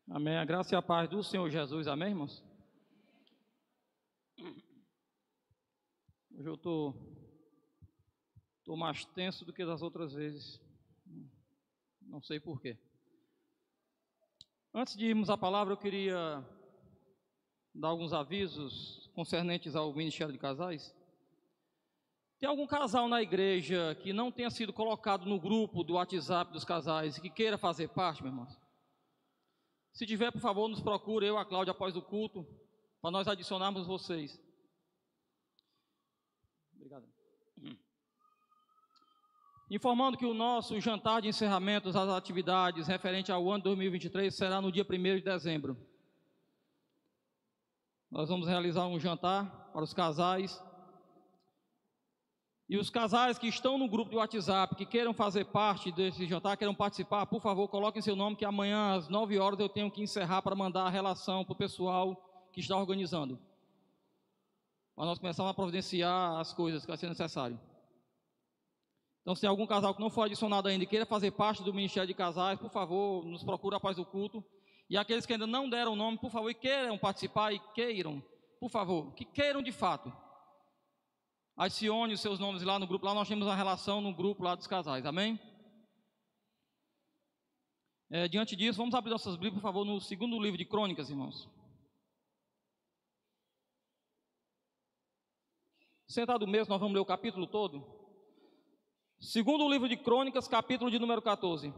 Amém. A graça e a paz do Senhor Jesus. Amém, irmãos? Hoje eu estou mais tenso do que das outras vezes. Não sei porquê. Antes de irmos à palavra, eu queria dar alguns avisos concernentes ao Ministério de Casais. Tem algum casal na igreja que não tenha sido colocado no grupo do WhatsApp dos casais e que queira fazer parte, meu irmão? Se tiver, por favor, nos procure, eu e a Cláudia, após o culto, para nós adicionarmos vocês. Obrigado. Informando que o nosso jantar de encerramento das atividades referente ao ano 2023 será no dia 1º de dezembro. Nós vamos realizar um jantar para os casais. E os casais que estão no grupo do WhatsApp, que queiram fazer parte desse jantar, queiram participar, por favor, coloquem seu nome, que amanhã às 9 horas eu tenho que encerrar para mandar a relação para o pessoal que está organizando. Para nós começarmos a providenciar as coisas que vai ser necessário. Então, se tem algum casal que não for adicionado ainda e queira fazer parte do Ministério de Casais, por favor, nos procure após o culto. E aqueles que ainda não deram o nome, por favor, e queiram participar e queiram, por favor, que queiram de fato. Adicione os seus nomes lá no grupo, lá nós temos uma relação no grupo lá dos casais, amém? Diante disso, vamos abrir nossas Bíblias, por favor, no segundo livro de Crônicas, irmãos. Sentado mesmo, nós vamos ler o capítulo todo. Segundo livro de Crônicas, capítulo de número 14.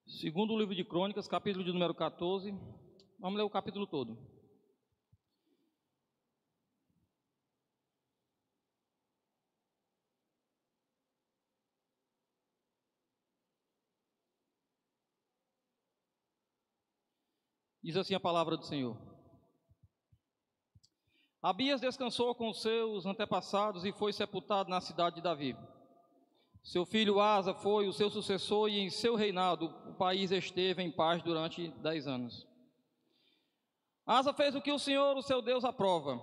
Segundo livro de Crônicas, capítulo de número 14. Vamos ler o capítulo todo. Diz assim a palavra do Senhor. Abias descansou com seus antepassados e foi sepultado na cidade de Davi. Seu filho Asa foi o seu sucessor e em seu reinado o país esteve em paz durante 10 anos. Asa fez o que o Senhor, o seu Deus, aprova.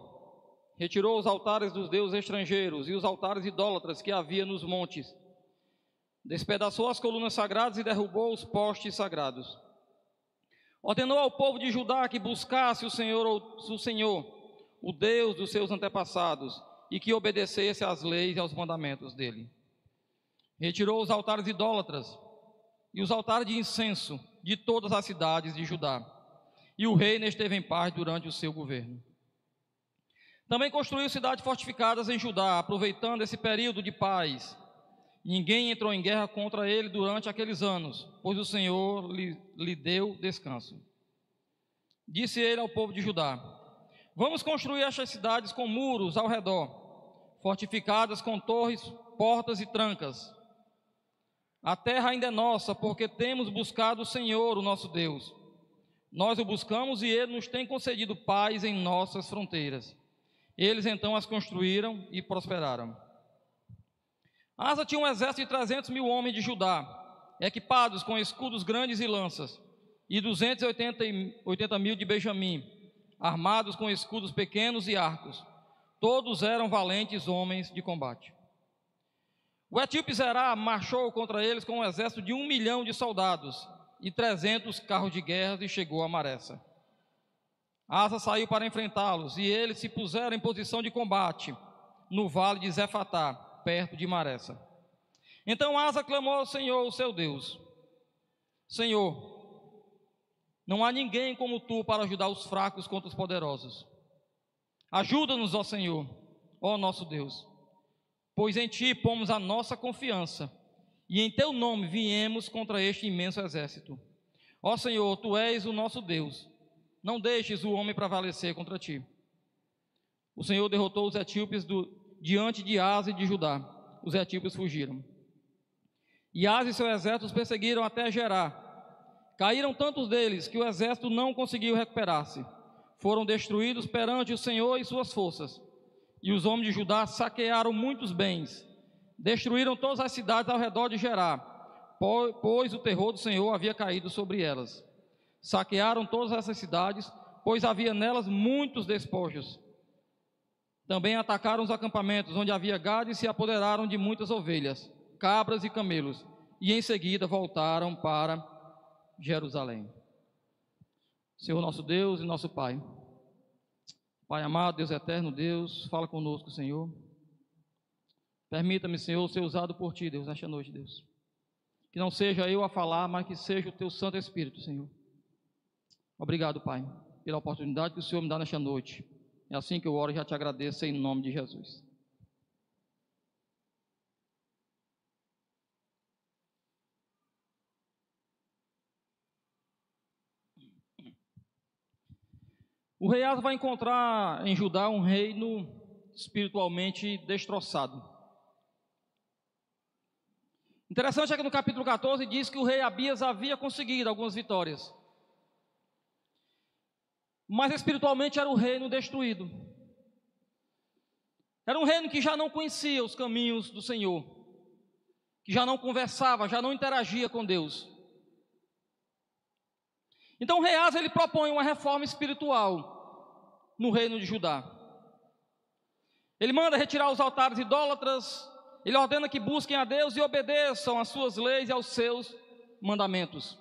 Retirou os altares dos deuses estrangeiros e os altares idólatras que havia nos montes. Despedaçou as colunas sagradas e derrubou os postes sagrados. Ordenou ao povo de Judá que buscasse o Senhor, o Deus dos seus antepassados, e que obedecesse às leis e aos mandamentos dele. Retirou os altares idólatras e os altares de incenso de todas as cidades de Judá, e o reino esteve em paz durante o seu governo. Também construiu cidades fortificadas em Judá, aproveitando esse período de paz. Ninguém entrou em guerra contra ele durante aqueles anos, pois o Senhor lhe deu descanso. Disse ele ao povo de Judá: vamos construir estas cidades com muros ao redor, fortificadas com torres, portas e trancas. A terra ainda é nossa, porque temos buscado o Senhor, o nosso Deus. Nós o buscamos e Ele nos tem concedido paz em nossas fronteiras. Eles então as construíram e prosperaram. Asa tinha um exército de 300.000 homens de Judá, equipados com escudos grandes e lanças, e 280.000 de Benjamim, armados com escudos pequenos e arcos. Todos eram valentes homens de combate. O etíope Zerá marchou contra eles com um exército de 1 milhão de soldados e 300 carros de guerra e chegou a Maressa. Asa saiu para enfrentá-los e eles se puseram em posição de combate no vale de Zefatá, perto de Maressa. Então Asa clamou ao Senhor, o seu Deus: Senhor, não há ninguém como tu para ajudar os fracos contra os poderosos. Ajuda-nos, ó Senhor, ó nosso Deus, pois em ti pomos a nossa confiança, e em teu nome viemos contra este imenso exército. Ó Senhor, tu és o nosso Deus, não deixes o homem prevalecer contra ti. O Senhor derrotou os etíopes diante de Asa e de Judá. Os etíopes fugiram. E Asa e seu exército os perseguiram até Gerá. Caíram tantos deles que o exército não conseguiu recuperar-se. Foram destruídos perante o Senhor e suas forças. E os homens de Judá saquearam muitos bens. Destruíram todas as cidades ao redor de Gerá, pois o terror do Senhor havia caído sobre elas. Saquearam todas essas cidades, pois havia nelas muitos despojos. Também atacaram os acampamentos onde havia gado e se apoderaram de muitas ovelhas, cabras e camelos. E em seguida voltaram para Jerusalém. Senhor nosso Deus e nosso Pai, Pai amado, Deus eterno, Deus, fala conosco, Senhor. Permita-me, Senhor, ser usado por Ti, Deus, nesta noite, Deus. Que não seja eu a falar, mas que seja o Teu Santo Espírito, Senhor. Obrigado, Pai, pela oportunidade que o Senhor me dá nesta noite. É assim que eu oro e já te agradeço em nome de Jesus. O rei Asa vai encontrar em Judá um reino espiritualmente destroçado. Interessante é que no capítulo 14 diz que o rei Abias havia conseguido algumas vitórias, mas espiritualmente era um reino destruído. Era um reino que já não conhecia os caminhos do Senhor, que já não conversava, já não interagia com Deus. Então o rei Asa, ele propõe uma reforma espiritual no reino de Judá. Ele manda retirar os altares idólatras, ele ordena que busquem a Deus e obedeçam às suas leis e aos seus mandamentos.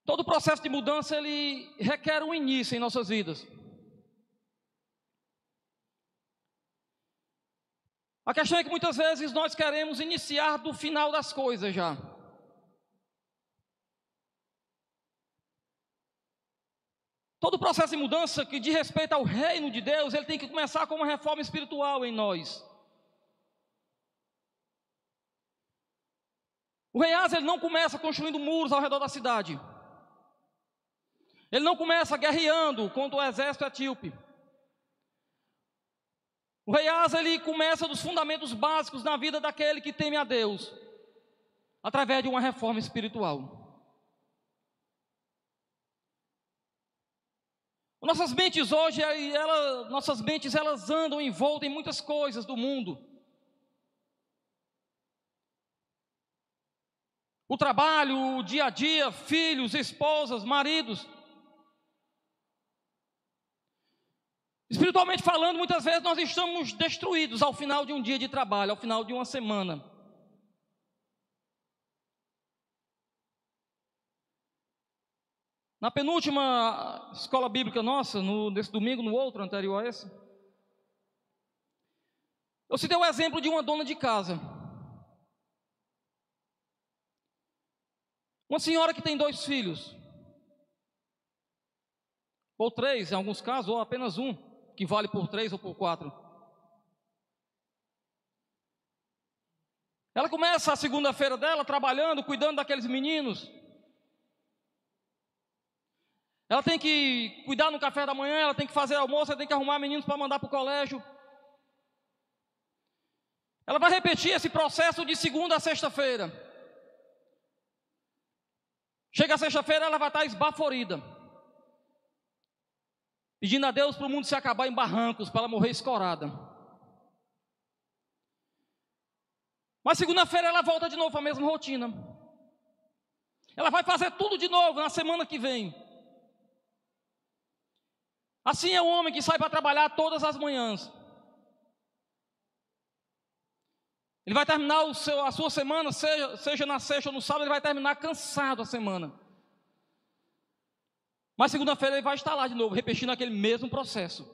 Todo processo de mudança, ele requer um início em nossas vidas. A questão é que muitas vezes nós queremos iniciar do final das coisas já. Todo processo de mudança que diz respeito ao reino de Deus, ele tem que começar com uma reforma espiritual em nós. O rei Asa, ele não começa construindo muros ao redor da cidade. Ele não começa guerreando contra o exército etíope. O rei Asa, ele começa dos fundamentos básicos na vida daquele que teme a Deus, através de uma reforma espiritual. Nossas mentes hoje, elas andam envoltas em muitas coisas do mundo. O trabalho, o dia a dia, filhos, esposas, maridos. Espiritualmente falando, muitas vezes nós estamos destruídos ao final de um dia de trabalho, ao final de uma semana. Na penúltima escola bíblica nossa, nesse domingo, no outro anterior a esse, eu citei o exemplo de uma dona de casa. Uma senhora que tem 2 filhos, ou 3 em alguns casos, ou apenas um, que vale por 3 ou por 4. Ela começa a segunda-feira dela trabalhando, cuidando daqueles meninos. Ela tem que cuidar no café da manhã, ela tem que fazer almoço, ela tem que arrumar meninos para mandar para o colégio. Ela vai repetir esse processo de segunda a sexta-feira. Chega a sexta-feira, ela vai estar esbaforida, pedindo a Deus para o mundo se acabar em barrancos, para ela morrer escorada. Mas segunda-feira ela volta de novo para a mesma rotina. Ela vai fazer tudo de novo na semana que vem. Assim é o homem que sai para trabalhar todas as manhãs. Ele vai terminar a sua semana, seja na sexta ou no sábado, ele vai terminar cansado a semana. Mas segunda-feira ele vai estar lá de novo, repetindo aquele mesmo processo.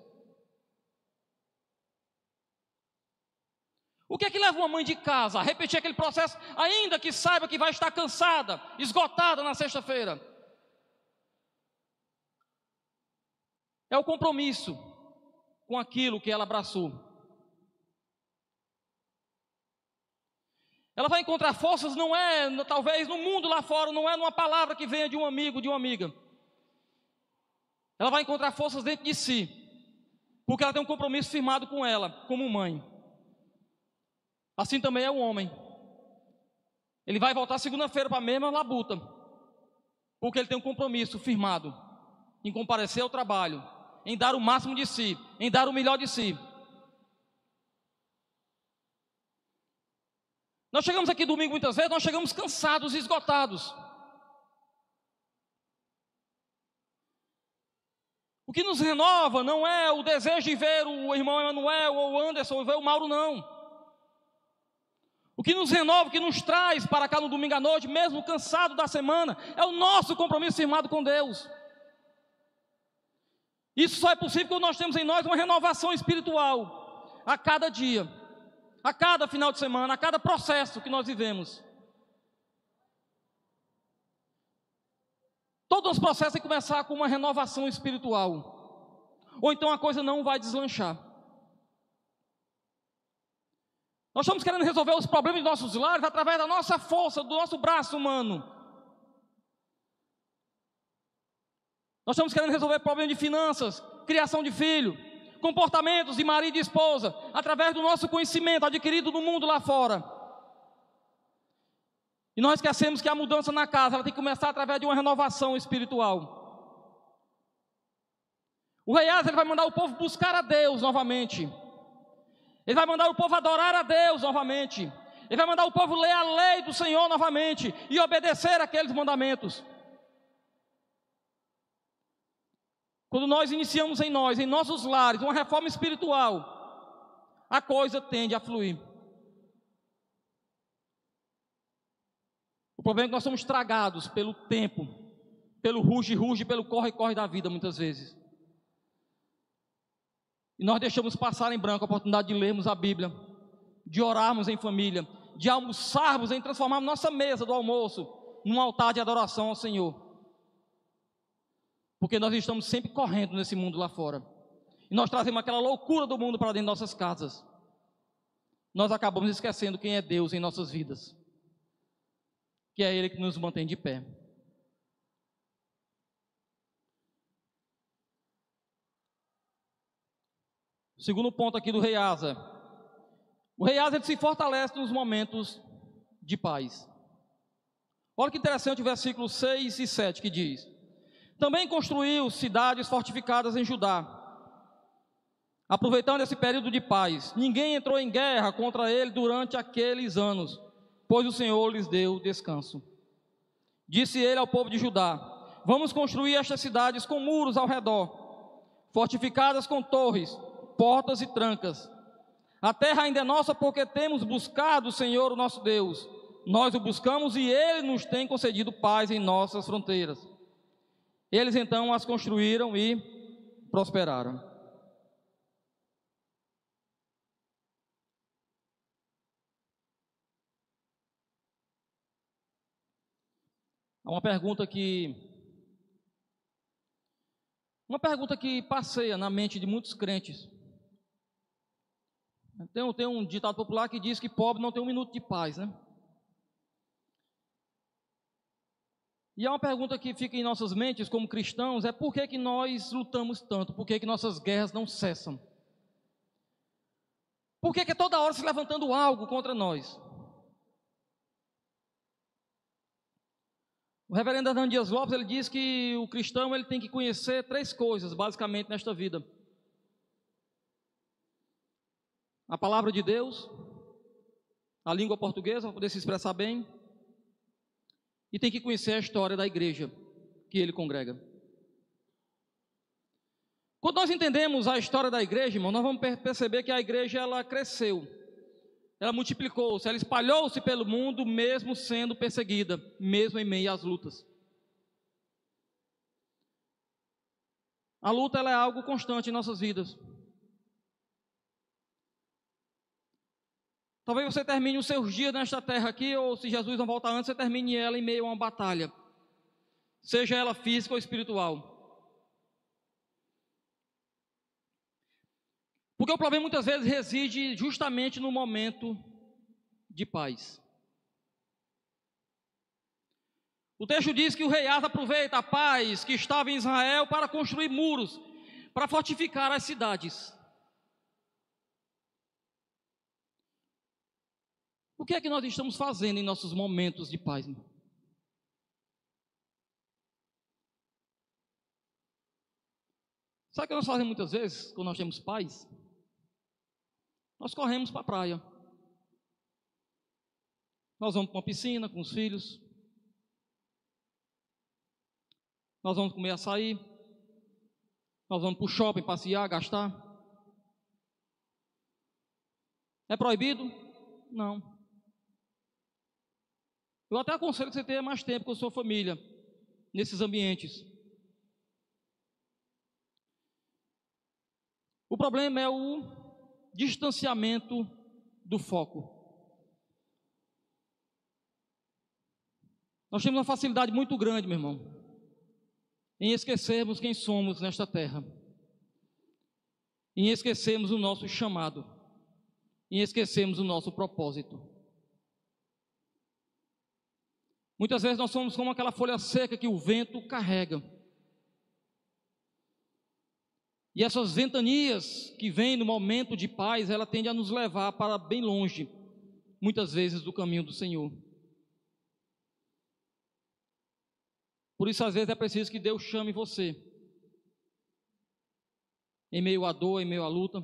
O que é que leva uma mãe de casa a repetir aquele processo, ainda que saiba que vai estar cansada, esgotada na sexta-feira? É o compromisso com aquilo que ela abraçou. Ela vai encontrar forças, não é, talvez no mundo lá fora, não é numa palavra que venha de um amigo, de uma amiga. Ela vai encontrar forças dentro de si, porque ela tem um compromisso firmado com ela, como mãe. Assim também é o homem. ele vai voltar segunda-feira para a mesma labuta, porque ele tem um compromisso firmado em comparecer ao trabalho, em dar o máximo de si, em dar o melhor de si. Nós chegamos aqui domingo muitas vezes, nós chegamos cansados e esgotados. O que nos renova não é o desejo de ver o irmão Emanuel ou o Anderson ou ver o Mauro, não. O que nos renova, o que nos traz para cá no domingo à noite, mesmo cansado da semana, é o nosso compromisso firmado com Deus. Isso só é possível quando nós temos em nós uma renovação espiritual a cada dia, a cada final de semana, a cada processo que nós vivemos. Todos os processos têm que começar com uma renovação espiritual, ou então a coisa não vai deslanchar. Nós estamos querendo resolver os problemas de nossos lares através da nossa força, do nosso braço humano. Nós estamos querendo resolver problemas de finanças, criação de filho, comportamentos de marido e esposa, através do nosso conhecimento adquirido no mundo lá fora. E nós esquecemos que a mudança na casa, ela tem que começar através de uma renovação espiritual. O rei Asa, ele vai mandar o povo buscar a Deus novamente. Ele vai mandar o povo adorar a Deus novamente. Ele vai mandar o povo ler a lei do Senhor novamente e obedecer aqueles mandamentos. Quando nós iniciamos em nós, em nossos lares, uma reforma espiritual, a coisa tende a fluir. O problema é que nós somos tragados pelo tempo, pelo ruge-ruge, pelo corre-corre da vida muitas vezes. E nós deixamos passar em branco a oportunidade de lermos a Bíblia, de orarmos em família, de almoçarmos, em transformar nossa mesa do almoço num altar de adoração ao Senhor. Porque nós estamos sempre correndo nesse mundo lá fora. E nós trazemos aquela loucura do mundo para dentro de nossas casas. Nós acabamos esquecendo quem é Deus em nossas vidas. Que é Ele que nos mantém de pé. O segundo ponto aqui do rei Asa. O rei Asa, ele se fortalece nos momentos de paz. Olha que interessante o versículo 6 e 7 que diz: também construiu cidades fortificadas em Judá, aproveitando esse período de paz. Ninguém entrou em guerra contra ele durante aqueles anos, pois o Senhor lhes deu descanso. Disse ele ao povo de Judá: vamos construir estas cidades com muros ao redor, fortificadas com torres, portas e trancas. A terra ainda é nossa, porque temos buscado o Senhor, o nosso Deus. Nós o buscamos e Ele nos tem concedido paz em nossas fronteiras. Eles então as construíram e prosperaram. Há uma pergunta que passeia na mente de muitos crentes. Tem um ditado popular que diz que pobre não tem um minuto de paz, né? E há uma pergunta que fica em nossas mentes como cristãos, é por que nós lutamos tanto? Por que nossas guerras não cessam? Por que toda hora se levantando algo contra nós? O reverendo Hernando Dias Lopes, ele diz que o cristão ele tem que conhecer 3 coisas, basicamente, nesta vida: a palavra de Deus, a língua portuguesa, para poder se expressar bem, e tem que conhecer a história da igreja que ele congrega. Quando nós entendemos a história da igreja, irmão, nós vamos perceber que a igreja ela cresceu, ela multiplicou-se, ela espalhou-se pelo mundo, mesmo sendo perseguida, mesmo em meio às lutas. A luta ela é algo constante em nossas vidas. Talvez você termine os seus dias nesta terra aqui, ou se Jesus não voltar antes, você termine ela em meio a uma batalha, seja ela física ou espiritual. Porque o problema muitas vezes reside justamente no momento de paz. O texto diz que o rei Asa aproveita a paz que estava em Israel para construir muros, para fortificar as cidades. O que é que nós estamos fazendo em nossos momentos de paz, irmão? Sabe o que nós fazemos muitas vezes, quando nós temos paz? Nós corremos para a praia. Nós vamos para uma piscina com os filhos. Nós vamos comer açaí. Nós vamos para o shopping passear, gastar. É proibido? Não. Eu até aconselho que você tenha mais tempo com a sua família nesses ambientes. O problema é o distanciamento do foco. Nós temos uma facilidade muito grande, meu irmão, em esquecermos quem somos nesta terra, em esquecermos o nosso chamado, em esquecermos o nosso propósito. Muitas vezes nós somos como aquela folha seca que o vento carrega. E essas ventanias que vêm no momento de paz, ela tende a nos levar para bem longe, muitas vezes, do caminho do Senhor. Por isso, às vezes, é preciso que Deus chame você, em meio à dor, em meio à luta,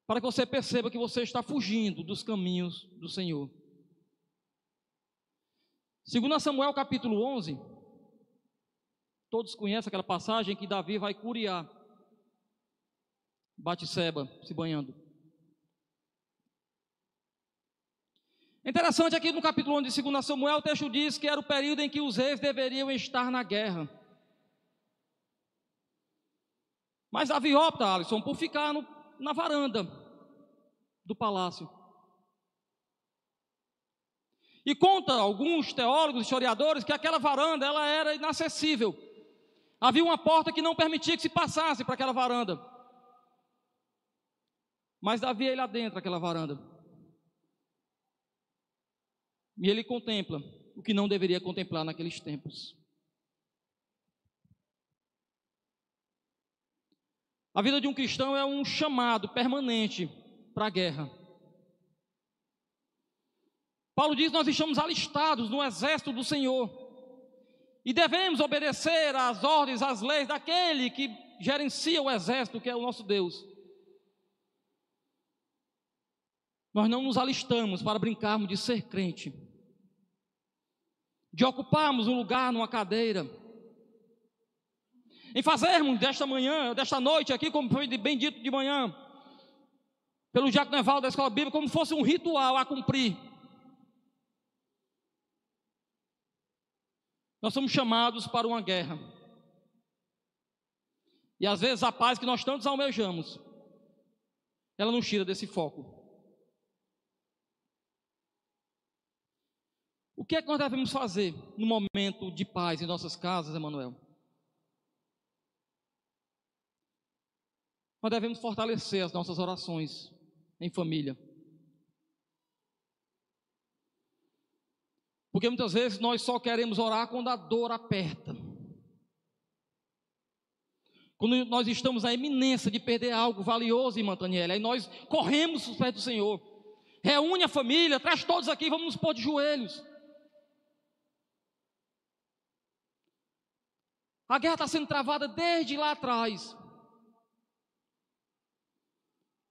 para que você perceba que você está fugindo dos caminhos do Senhor. 2 Samuel capítulo 11, todos conhecem aquela passagem que Davi vai curiar Batseba se banhando. Interessante aqui no capítulo 11 de 2 Samuel, o texto diz que era o período em que os reis deveriam estar na guerra. Mas Davi opta, Alisson, por ficar na varanda do palácio. E conta alguns teólogos, historiadores, que aquela varanda ela era inacessível. Havia uma porta que não permitia que se passasse para aquela varanda. Mas Davi ia lá dentro daquela varanda. E ele contempla o que não deveria contemplar naqueles tempos. A vida de um cristão é um chamado permanente para a guerra. Paulo diz que nós estamos alistados no exército do Senhor e devemos obedecer às ordens, às leis daquele que gerencia o exército, que é o nosso Deus. Nós não nos alistamos para brincarmos de ser crente, de ocuparmos um lugar numa cadeira, em fazermos desta manhã, desta noite aqui, como foi bem dito de manhã, pelo diácono Evaldo da Escola Bíblica, como fosse um ritual a cumprir. Nós somos chamados para uma guerra. E às vezes a paz que nós tantos almejamos, ela nos tira desse foco. O que é que nós devemos fazer no momento de paz em nossas casas, Emanuel? Nós devemos fortalecer as nossas orações em família. Porque muitas vezes nós só queremos orar quando a dor aperta. Quando nós estamos na iminência de perder algo valioso, irmã Daniela, aí nós corremos para os pés do Senhor. Reúne a família, traz todos aqui, vamos nos pôr de joelhos. A guerra está sendo travada desde lá atrás.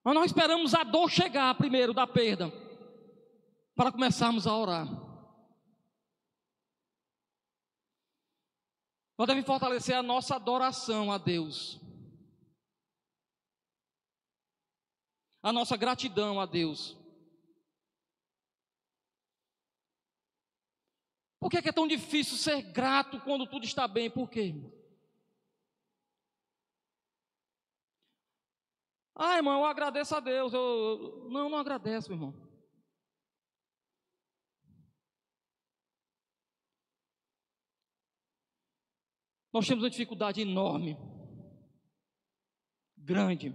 Mas nós esperamos a dor chegar primeiro da perda, para começarmos a orar. Nós devemos fortalecer a nossa adoração a Deus, a nossa gratidão a Deus. Por que é tão difícil ser grato quando tudo está bem? Por quê? Ah, irmão, eu agradeço a Deus. Não agradeço, meu irmão. Nós temos uma dificuldade enorme, grande,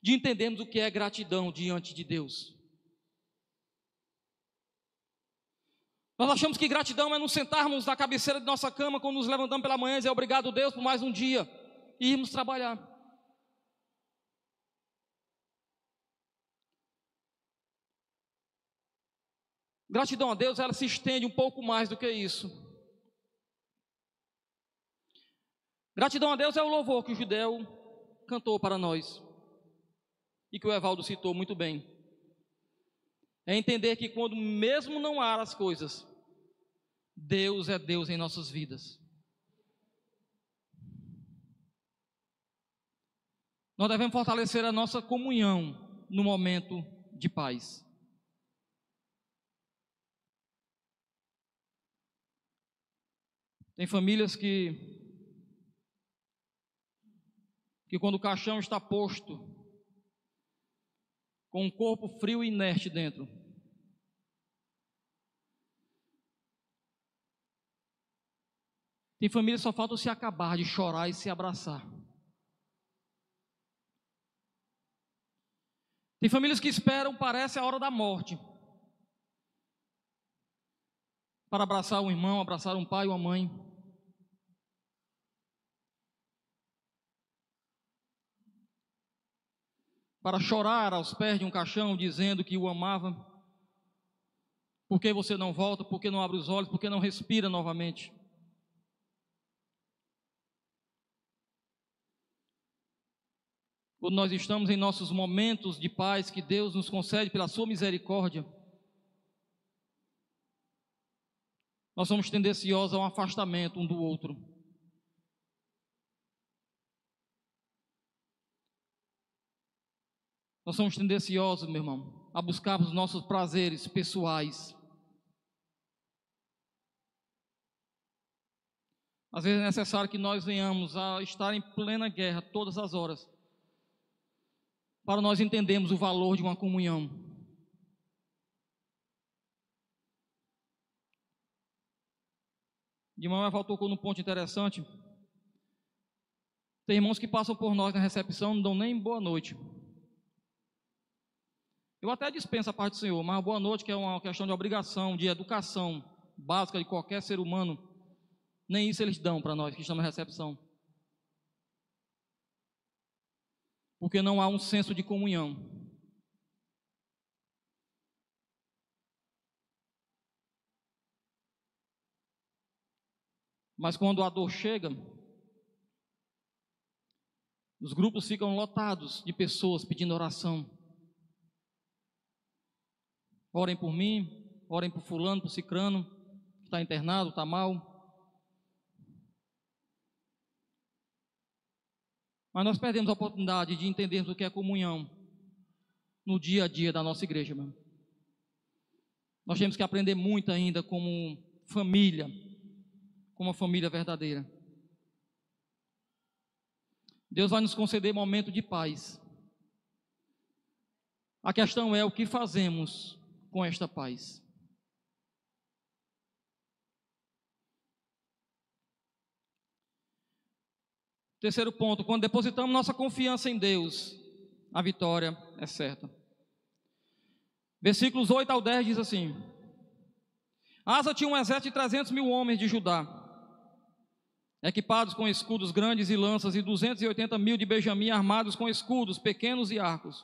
de entendermos o que é gratidão diante de Deus. Nós achamos que gratidão é nos sentarmos na cabeceira de nossa cama quando nos levantamos pela manhã e dizer obrigado, Deus, por mais um dia e irmos trabalhar. Gratidão a Deus, ela se estende um pouco mais do que isso. Gratidão a Deus é o louvor que o Judeu cantou para nós e que o Evaldo citou muito bem. É entender que quando mesmo não há as coisas, Deus é Deus em nossas vidas. Nós devemos fortalecer a nossa comunhão no momento de paz. Tem famílias que quando o caixão está posto, com um corpo frio e inerte dentro, tem famílias que só falta se acabar de chorar e se abraçar. Tem famílias que esperam, parece a hora da morte, para abraçar um irmão, abraçar um pai ou uma mãe. Para chorar aos pés de um caixão, dizendo que o amava. Por que você não volta? Por que não abre os olhos? Por que não respira novamente? Quando nós estamos em nossos momentos de paz que Deus nos concede pela sua misericórdia, nós somos tendenciosos a um afastamento um do outro. Nós somos tendenciosos, meu irmão, a buscarmos os nossos prazeres pessoais. Às vezes é necessário que nós venhamos a estar em plena guerra todas as horas, para nós entendermos o valor de uma comunhão. De manhã Evaldo tocou num ponto interessante. Tem irmãos que passam por nós na recepção, não dão nem boa noite. Eu até dispenso a parte do Senhor, mas boa noite, que é uma questão de obrigação, de educação básica de qualquer ser humano, nem isso eles dão para nós que estamos na recepção. Porque não há um senso de comunhão. Mas quando a dor chega, os grupos ficam lotados de pessoas pedindo oração. Orem por mim, orem por fulano, por cicrano, que está internado, está mal. Mas nós perdemos a oportunidade de entendermos o que é comunhão no dia a dia da nossa igreja, meu. Nós temos que aprender muito ainda como família, como uma família verdadeira. Deus vai nos conceder momento de paz. A questão é o que fazemos com esta paz. Terceiro ponto, quando depositamos nossa confiança em Deus, a vitória é certa. Versículos 8 ao 10 diz assim: Asa tinha um exército de 300.000 homens de Judá, equipados com escudos grandes e lanças, e 280.000 de Benjamim, armados com escudos pequenos e arcos.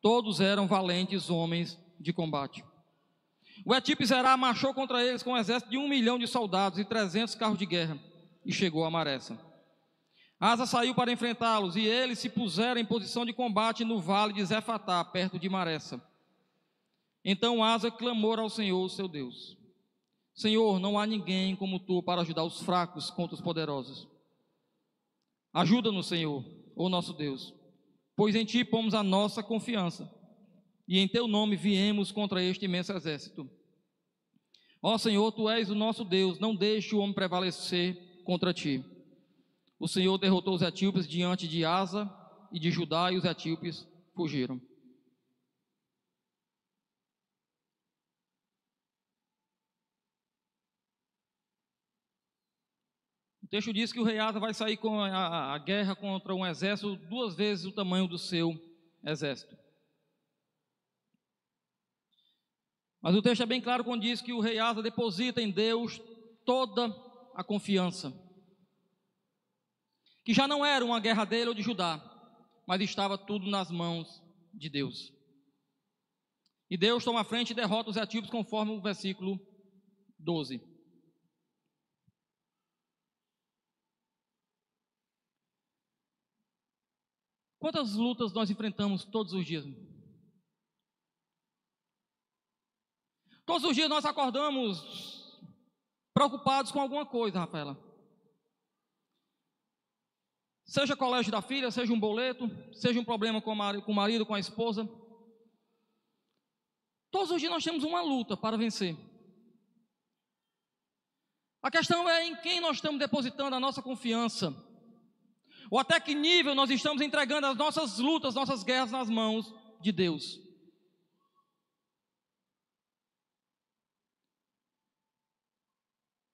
Todos eram valentes homens de combate. O etíope Zerá marchou contra eles com um exército de 1 milhão de soldados e 300 carros de guerra, e chegou a Maressa. Asa saiu para enfrentá-los, e eles se puseram em posição de combate no vale de Zefatá, perto de Maressa. Então Asa clamou ao Senhor, seu Deus: Senhor, não há ninguém como tu para ajudar os fracos contra os poderosos. Ajuda-nos, Senhor, ó nosso Deus, pois em ti pomos a nossa confiança, e em teu nome viemos contra este imenso exército. Ó Senhor, tu és o nosso Deus, não deixe o homem prevalecer contra ti. O Senhor derrotou os etíopes diante de Asa e de Judá, e os etíopes fugiram. O texto diz que o rei Asa vai sair com a guerra contra um exército 2 vezes o tamanho do seu exército. Mas o texto é bem claro quando diz que o rei Asa deposita em Deus toda a confiança. Que já não era uma guerra dele ou de Judá, mas estava tudo nas mãos de Deus. E Deus toma a frente e derrota os etíopes, conforme o versículo 12. Quantas lutas nós enfrentamos todos os dias? Todos os dias nós acordamos preocupados com alguma coisa, Rafaela. Seja colégio da filha, seja um boleto, seja um problema com o marido, com a esposa. Todos os dias nós temos uma luta para vencer. A questão é em quem nós estamos depositando a nossa confiança. Ou até que nível nós estamos entregando as nossas lutas, nossas guerras nas mãos de Deus.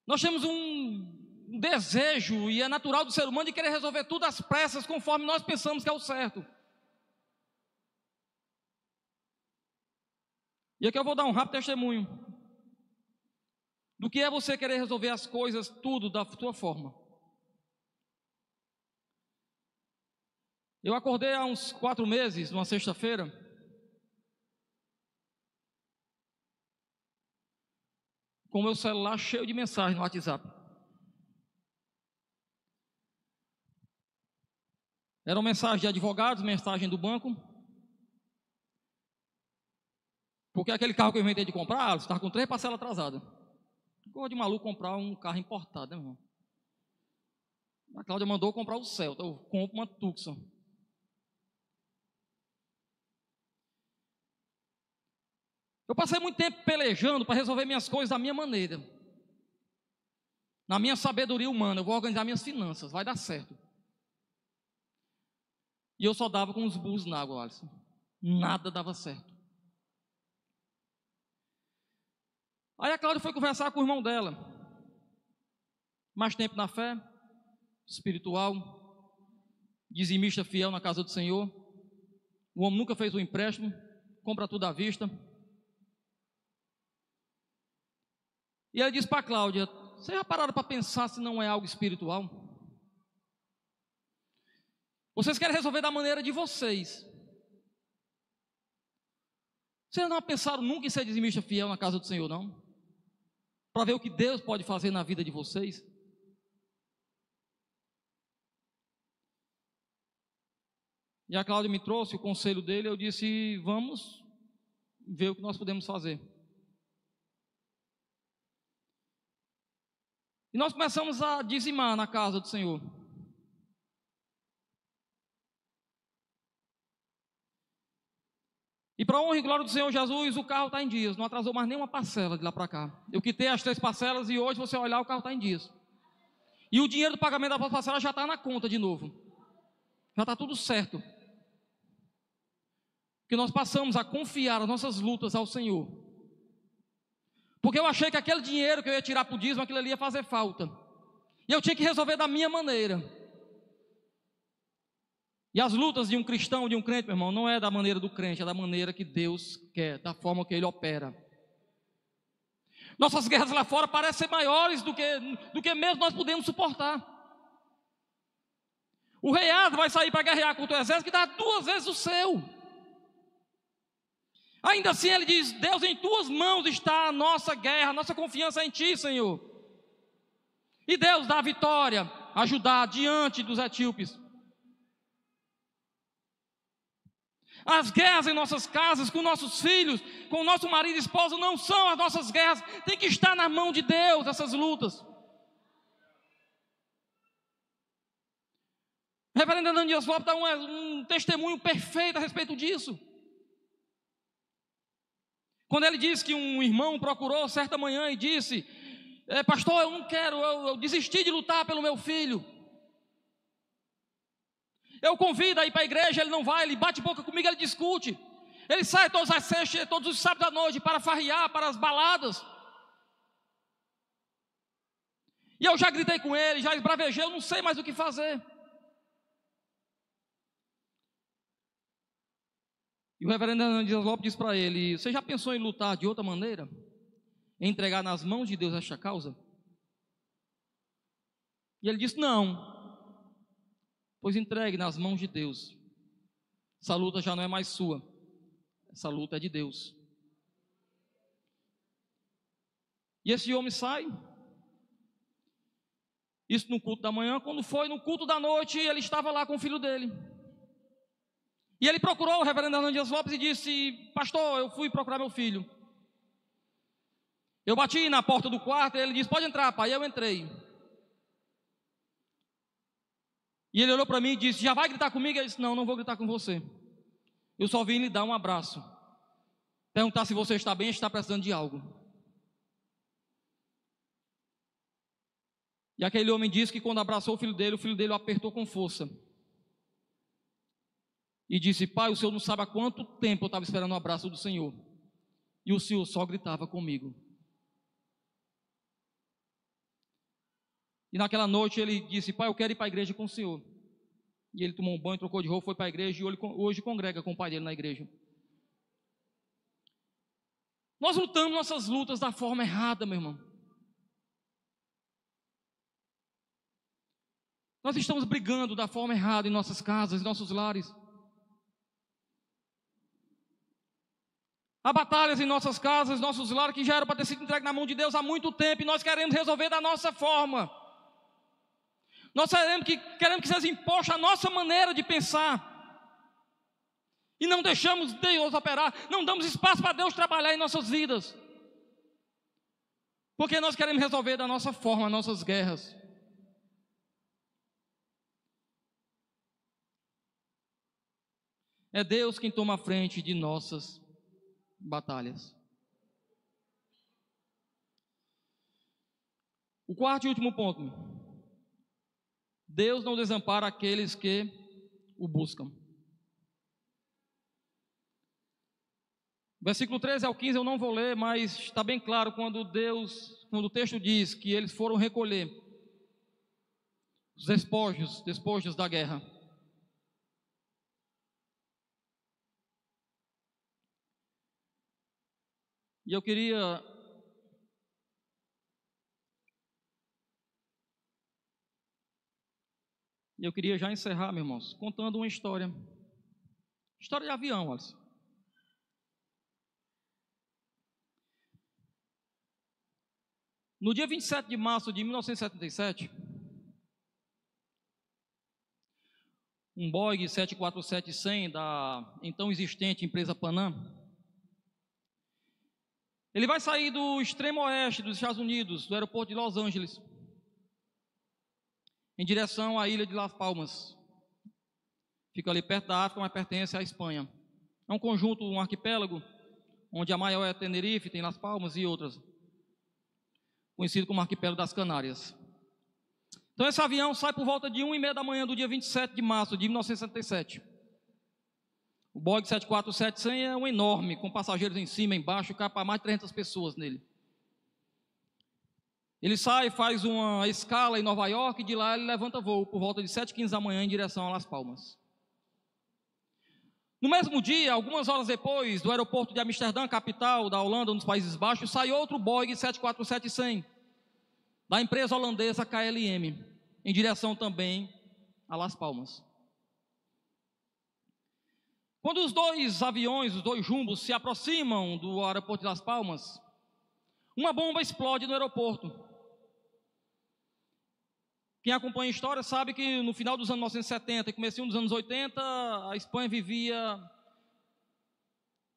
Nós temos um desejo, e é natural do ser humano, de querer resolver tudo às pressas, conforme nós pensamos que é o certo. E aqui eu vou dar um rápido testemunho do que é você querer resolver as coisas, tudo da sua forma. Eu acordei há uns 4 meses, numa sexta-feira, com o meu celular cheio de mensagens no WhatsApp. Eram mensagens de advogados, mensagem do banco. Porque aquele carro que eu inventei de comprar, você estava com 3 parcelas atrasadas. Ficou de maluco comprar um carro importado, né, irmão? A Cláudia mandou comprar o Celta, eu compro uma Tucson. Eu passei muito tempo pelejando para resolver minhas coisas da minha maneira. Na minha sabedoria humana, eu vou organizar minhas finanças, vai dar certo. E eu só dava com os burros na água, Alisson. Nada dava certo. Aí a Cláudia foi conversar com o irmão dela. Mais tempo na fé, espiritual, dizimista fiel na casa do Senhor. O homem nunca fez um empréstimo, compra tudo à vista. E ele disse para a Cláudia: vocês já pararam para pensar se não é algo espiritual? Vocês querem resolver da maneira de vocês. Vocês não pensaram nunca em ser dizimista fiel na casa do Senhor, não? Para ver o que Deus pode fazer na vida de vocês? E a Cláudia me trouxe o conselho dele, eu disse: vamos ver o que nós podemos fazer. E nós começamos a dizimar na casa do Senhor. E para a honra e glória do Senhor Jesus, o carro está em dias, não atrasou mais nenhuma parcela de lá para cá. Eu quitei as 3 parcelas e hoje, você olhar, o carro está em dias. E o dinheiro do pagamento da parcela já está na conta de novo. Já está tudo certo. Porque nós passamos a confiar as nossas lutas ao Senhor. Porque eu achei que aquele dinheiro que eu ia tirar para o dízimo, aquilo ali ia fazer falta. E eu tinha que resolver da minha maneira. E as lutas de um cristão, de um crente, meu irmão, não é da maneira do crente, é da maneira que Deus quer, da forma que Ele opera. Nossas guerras lá fora parecem maiores do que mesmo nós podemos suportar. O rei Asa vai sair para guerrear contra o exército que dá 2 vezes o seu. Ainda assim ele diz: Deus, em tuas mãos está a nossa guerra, a nossa confiança em ti, Senhor. E Deus dá a vitória, ajudar diante dos etíopes. As guerras em nossas casas, com nossos filhos, com o nosso marido e esposa, não são as nossas guerras. Tem que estar na mão de Deus essas lutas. O reverendo Hernando Dias Lopes dá um testemunho perfeito a respeito disso. Quando ele diz que um irmão procurou certa manhã e disse: pastor, eu não quero, eu desisti de lutar pelo meu filho. Eu convido a ir para a igreja, ele não vai, ele bate boca comigo, ele discute. Ele sai todas as sextas, todos os sábados à noite para farrear, para as baladas. E eu já gritei com ele, já esbravejei, eu não sei mais o que fazer. E o reverendo Hernando Dias Lopes diz para ele: você já pensou em lutar de outra maneira? Em entregar nas mãos de Deus esta causa? E ele disse: não. Pois entregue nas mãos de Deus. Essa luta já não é mais sua. Essa luta é de Deus. E esse homem sai, isso no culto da manhã. Quando foi no culto da noite, ele estava lá com o filho dele. E ele procurou o reverendo Hernando Dias Lopes e disse: pastor, eu fui procurar meu filho. Eu bati na porta do quarto e ele disse: pode entrar, pai. E eu entrei. E ele olhou para mim e disse: já vai gritar comigo? Eu disse: não, não vou gritar com você. Eu só vim lhe dar um abraço, perguntar se você está bem e está precisando de algo. E aquele homem disse que quando abraçou o filho dele o apertou com força. E disse: pai, o senhor não sabe há quanto tempo eu estava esperando o abraço do Senhor. E o Senhor só gritava comigo. E naquela noite ele disse: pai, eu quero ir para a igreja com o Senhor. E ele tomou um banho, trocou de roupa, foi para a igreja e hoje congrega com o pai dele na igreja. Nós lutamos nossas lutas da forma errada, meu irmão. Nós estamos brigando da forma errada em nossas casas, em nossos lares. Há batalhas em nossas casas, nossos lares, que já eram para ter sido entregue na mão de Deus há muito tempo, e nós queremos resolver da nossa forma. Nós queremos que seja imposta a nossa maneira de pensar. E não deixamos Deus operar, não damos espaço para Deus trabalhar em nossas vidas. Porque nós queremos resolver da nossa forma, nossas guerras. É Deus quem toma a frente de nossas batalhas. O quarto e último ponto: Deus não desampara aqueles que o buscam. Versículo 13 ao 15 eu não vou ler, mas está bem claro quando o texto diz que eles foram recolher os despojos da guerra. E eu queria já encerrar, meus irmãos, contando uma história. História de avião, Alisson. No dia 27 de março de 1977, um Boeing 747-100 da então existente empresa Panam, ele vai sair do extremo oeste dos Estados Unidos, do aeroporto de Los Angeles, em direção à ilha de Las Palmas. Fica ali perto da África, mas pertence à Espanha. É um conjunto, um arquipélago, onde a maior é Tenerife, tem Las Palmas e outras, conhecido como Arquipélago das Canárias. Então esse avião sai por volta de 1h30 da manhã do dia 27 de março de 1977. O Boeing 747-100 é um enorme, com passageiros em cima, embaixo, cabe para mais de 300 pessoas nele. Ele sai, faz uma escala em Nova York, e de lá ele levanta voo por volta de 7h15 da manhã em direção a Las Palmas. No mesmo dia, algumas horas depois, do aeroporto de Amsterdã, capital da Holanda, nos Países Baixos, sai outro Boeing 747-100, da empresa holandesa KLM, em direção também a Las Palmas. Quando os dois aviões, os dois jumbos, se aproximam do aeroporto de Las Palmas, uma bomba explode no aeroporto. Quem acompanha a história sabe que no final dos anos 1970 e comecinho dos anos 80, a Espanha vivia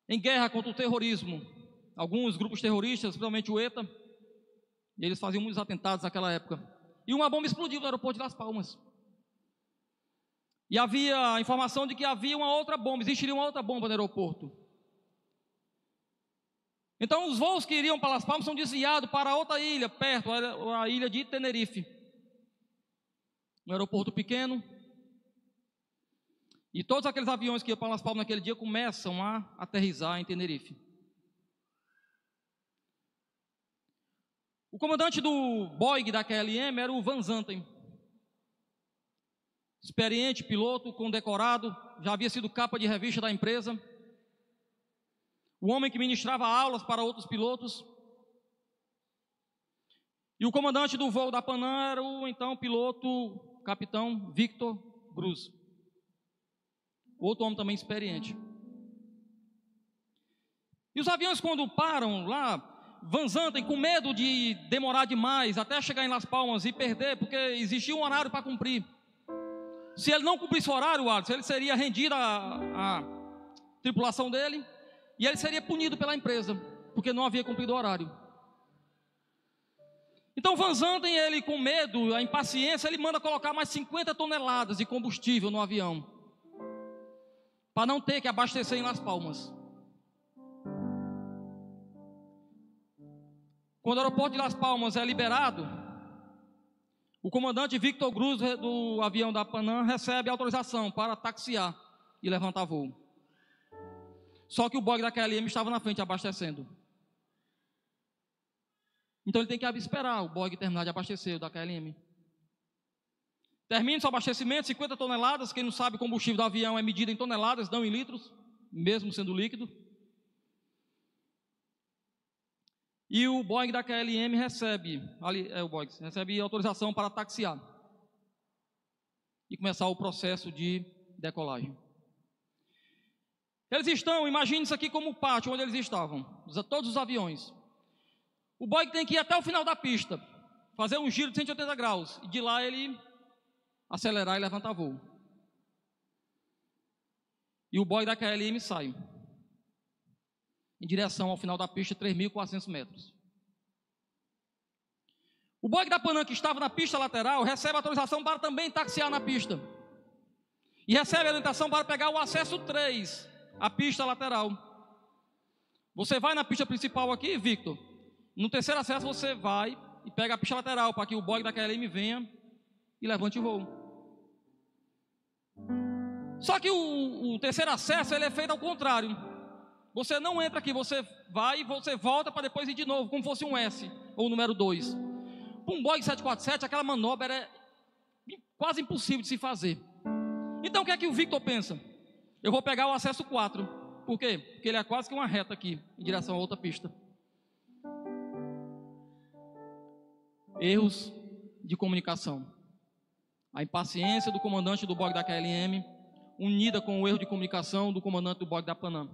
em guerra contra o terrorismo. Alguns grupos terroristas, principalmente o ETA, eles faziam muitos atentados naquela época. E uma bomba explodiu no aeroporto de Las Palmas. E havia a informação de que havia uma outra bomba, existiria uma outra bomba no aeroporto. Então os voos que iriam para Las Palmas são desviados para outra ilha, perto, a ilha de Tenerife. Um aeroporto pequeno. E todos aqueles aviões que iam para Las Palmas naquele dia começam a aterrissar em Tenerife. O comandante do Boeing da KLM era o Van Zanten. Experiente piloto, condecorado, já havia sido capa de revista da empresa. O homem que ministrava aulas para outros pilotos. E o comandante do voo da Panam era o então piloto, capitão Victor Cruz. Outro homem também experiente. E os aviões, quando param lá, Van Zanten, com medo de demorar demais até chegar em Las Palmas e perder, porque existia um horário para cumprir. Se ele não cumprisse o horário, Alisson, ele seria rendido à tripulação dele e ele seria punido pela empresa, porque não havia cumprido o horário. Então Van Zanten, ele com medo, a impaciência, ele manda colocar mais 50 toneladas de combustível no avião, para não ter que abastecer em Las Palmas. Quando o aeroporto de Las Palmas é liberado, o comandante Victor Cruz do avião da Panam recebe autorização para taxiar e levantar voo. Só que o Boeing da KLM estava na frente abastecendo. Então ele tem que esperar o Boeing terminar de abastecer o da KLM. Termina o abastecimento, 50 toneladas. Quem não sabe, o combustível do avião é medido em toneladas, não em litros, mesmo sendo líquido. E o Boeing da KLM recebe autorização para taxiar e começar o processo de decolagem. Eles estão, imagine isso aqui como o pátio onde eles estavam, todos os aviões. O Boeing tem que ir até o final da pista, fazer um giro de 180 graus, e de lá ele acelerar e levantar voo. E o Boeing da KLM sai em direção ao final da pista, 3.400 metros. O Boeing da Panam, que estava na pista lateral, recebe autorização para também taxiar na pista. E recebe a orientação para pegar o acesso 3, a pista lateral. Você vai na pista principal aqui, Victor. No terceiro acesso você vai e pega a pista lateral, para que o Boeing da KLM venha e levante o voo. Só que o terceiro acesso ele é feito ao contrário. Você não entra aqui, você vai e você volta para depois ir de novo, como fosse um S, ou o número 2. Para um Boeing 747, aquela manobra é quase impossível de se fazer. Então o que é que o Victor pensa? Eu vou pegar o acesso 4. Por quê? Porque ele é quase que uma reta aqui, em direção a outra pista. Erros de comunicação. A impaciência do comandante do Boeing da KLM, unida com o erro de comunicação do comandante do Boeing da Panam.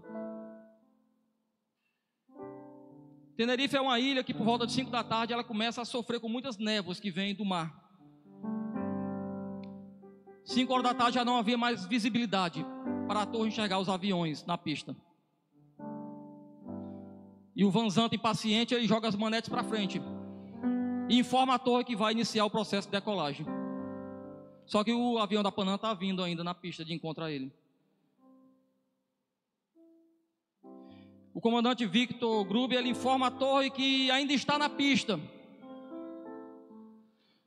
Tenerife é uma ilha que por volta de 5 da tarde ela começa a sofrer com muitas névoas que vêm do mar. 5 horas da tarde já não havia mais visibilidade para a torre enxergar os aviões na pista. E o Van Zanten, impaciente, ele joga as manetes para frente e informa a torre que vai iniciar o processo de decolagem. Só que o avião da Panam está vindo ainda na pista de encontro a ele. O comandante Victor Gruber, ele informa a torre que ainda está na pista.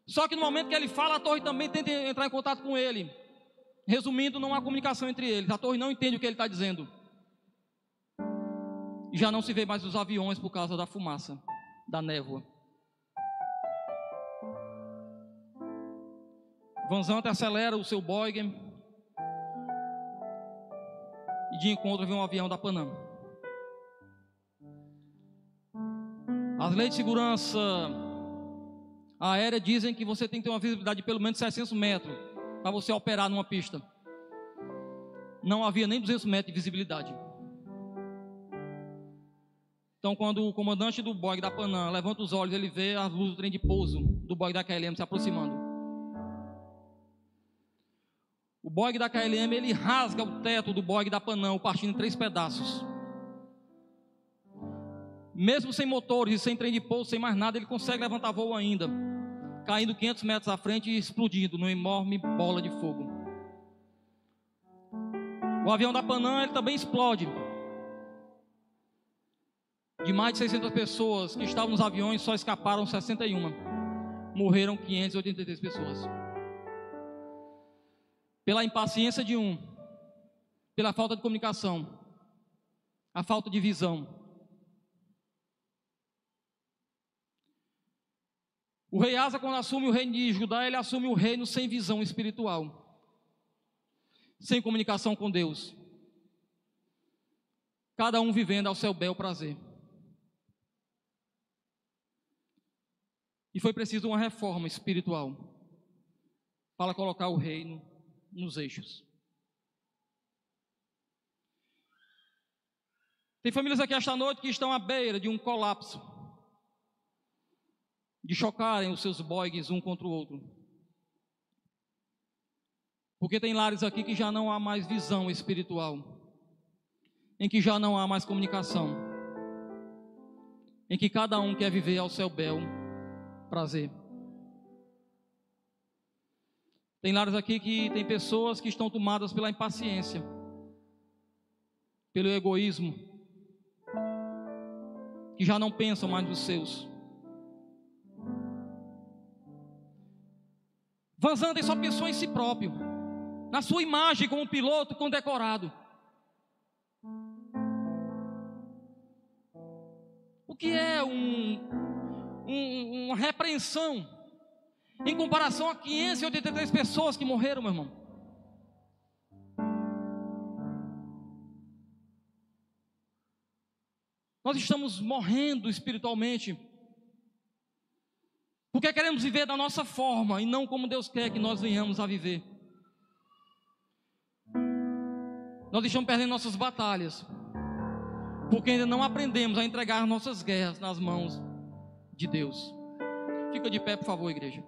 Só que no momento que ele fala, a torre também tenta entrar em contato com ele. Resumindo, não há comunicação entre eles. A torre não entende o que ele está dizendo. E já não se vê mais os aviões por causa da fumaça, da névoa. Van Zanten acelera o seu Boeing e de encontro vem um avião da Panam. As leis de segurança aérea dizem que você tem que ter uma visibilidade de pelo menos 600 metros para você operar numa pista. Não havia nem 200 metros de visibilidade. Então, quando o comandante do Boeing da Panam levanta os olhos, ele vê as luzes do trem de pouso do Boeing da KLM se aproximando. O Boeing da KLM, ele rasga o teto do Boeing da Panam, partindo em 3 pedaços. Mesmo sem motores e sem trem de pouso, sem mais nada, ele consegue levantar voo ainda, caindo 500 metros à frente e explodindo numa enorme bola de fogo. O avião da Panam, ele também explode. De mais de 600 pessoas que estavam nos aviões, só escaparam 61. Morreram 583 pessoas. Pela impaciência de um, pela falta de comunicação, a falta de visão. O rei Asa, quando assume o reino de Judá, ele assume o reino sem visão espiritual, sem comunicação com Deus, cada um vivendo ao seu bel prazer. E foi preciso uma reforma espiritual para colocar o reino nos eixos. Tem famílias aqui esta noite que estão à beira de um colapso de chocarem os seus boigs um contra o outro. Porque tem lares aqui que já não há mais visão espiritual, em que já não há mais comunicação, em que cada um quer viver ao seu bel prazer. Tem lares aqui que tem pessoas que estão tomadas pela impaciência, pelo egoísmo, que já não pensam mais nos seus. Van Zanten só pensou em si próprio, na sua imagem como piloto condecorado. O que é uma repreensão em comparação a 583 pessoas que morreram, meu irmão? Nós estamos morrendo espiritualmente, porque queremos viver da nossa forma e não como Deus quer que nós venhamos a viver. Nós estamos perdendo nossas batalhas, porque ainda não aprendemos a entregar nossas guerras nas mãos de Deus. Fica de pé, por favor, igreja.